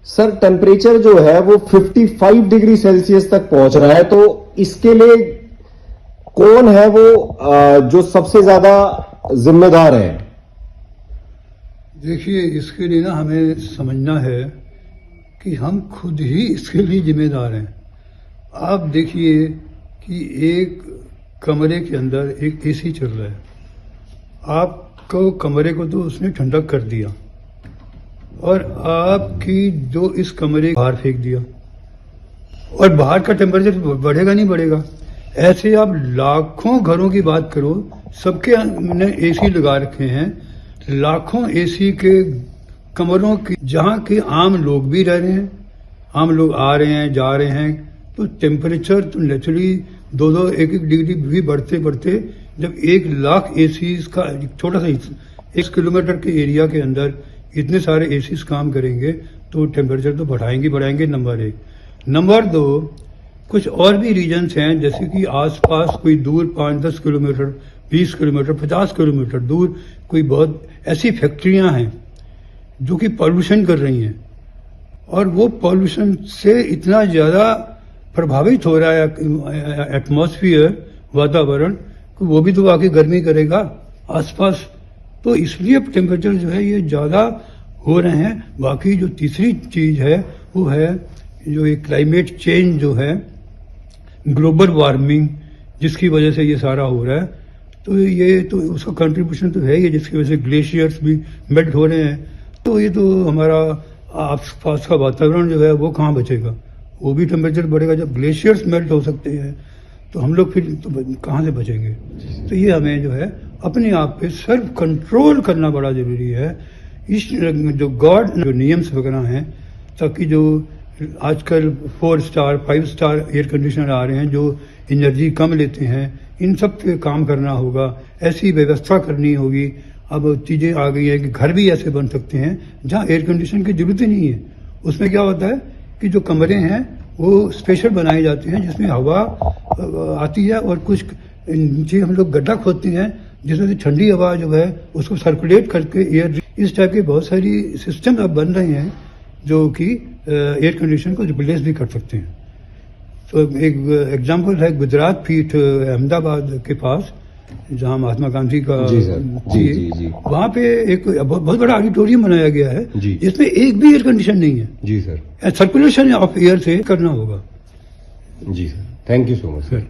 Sir temperature जो है वो 55 डिग्री सेल्सियस तक पहुंच रहा है, तो इसके लिए कौन है वो जो सबसे ज्यादा जिम्मेदार है? देखिए, इसके लिए ना हमें समझना है कि हम खुद ही इसके लिए जिम्मेदार हैं। आप देखिए कि एक कमरे के अंदर एक एसी चल रहा है, आपको कमरे को तो उसने ठंडक कर दिया और आपकी जो इस कमरे बाहर फेंक दिया, और बाहर का टेम्परेचर बढ़ेगा नहीं बढ़ेगा। ऐसे आप लाखों घरों की बात करो, सबके हमने एसी लगा रखे हैं, लाखों एसी के कमरों की, जहाँ के आम लोग भी रह रहे हैं, आम लोग आ रहे हैं जा रहे हैं, तो टेम्परेचर तो नेचुरली 2-2 1-1 डिग्री भी बढ़ते बढ़ते, जब 1 लाख एसी का छोटा सा 1 किलोमीटर के एरिया के अंदर इतने सारे एसीज काम करेंगे तो टेम्परेचर तो बढ़ाएंगे नंबर 1। नंबर 2, कुछ और भी रीजन्स हैं, जैसे कि आसपास कोई दूर 5-10 किलोमीटर 20 किलोमीटर 50 किलोमीटर दूर कोई बहुत ऐसी फैक्ट्रियां हैं जो कि पॉल्यूशन कर रही हैं, और वो पॉल्यूशन से इतना ज़्यादा प्रभावित हो रहा है एटमॉस्फेयर, वातावरण, कि वो भी तो आके गर्मी करेगा आसपास, तो इसलिए टेम्परेचर जो है ये ज़्यादा हो रहे हैं। बाकी जो तीसरी चीज़ है वो है जो ये क्लाइमेट चेंज जो है, ग्लोबल वार्मिंग, जिसकी वजह से ये सारा हो रहा है, तो ये तो उसका कंट्रीब्यूशन तो है ही, जिसकी वजह से ग्लेशियर्स भी मेल्ट हो रहे हैं, तो ये तो हमारा आस पास का वातावरण जो है वो कहाँ बचेगा, वो भी टेम्परेचर बढ़ेगा। जब ग्लेशियर्स मेल्ट हो सकते हैं तो हम लोग फिर तो कहाँ से बचेंगे? तो ये हमें जो है अपने आप पे सेल्फ कंट्रोल करना बड़ा ज़रूरी है। इस जो गॉड जो नियम्स वगैरह हैं, ताकि जो आजकल 4 स्टार 5 स्टार एयर कंडीशनर आ रहे हैं जो एनर्जी कम लेते हैं, इन सब पे काम करना होगा, ऐसी व्यवस्था करनी होगी। अब चीज़ें आ गई है कि घर भी ऐसे बन सकते हैं जहाँ एयर कंडीशन की जरूरत ही नहीं है। उसमें क्या होता है कि जो कमरे हैं वो स्पेशल बनाए जाते हैं जिसमें हवा आती है, और कुछ नीचे हम लोग गड्ढा खोदते हैं जिसमें से ठंडी हवा जो है उसको सर्कुलेट करके एयर, इस टाइप के बहुत सारी सिस्टम अब बन रहे हैं जो कि एयर कंडीशन को रिप्लेस भी कर सकते हैं। तो एक एग्जांपल है गुजरात पीठ अहमदाबाद के पास, जहाँ महात्मा गांधी का जी। वहाँ पे एक बहुत बड़ा ऑडिटोरियम बनाया गया है जिसमें एक भी एयर कंडीशन नहीं है। जी सर। सर्कुलेशन ऑफ एयर से करना होगा। जी sir, thank you so much sir.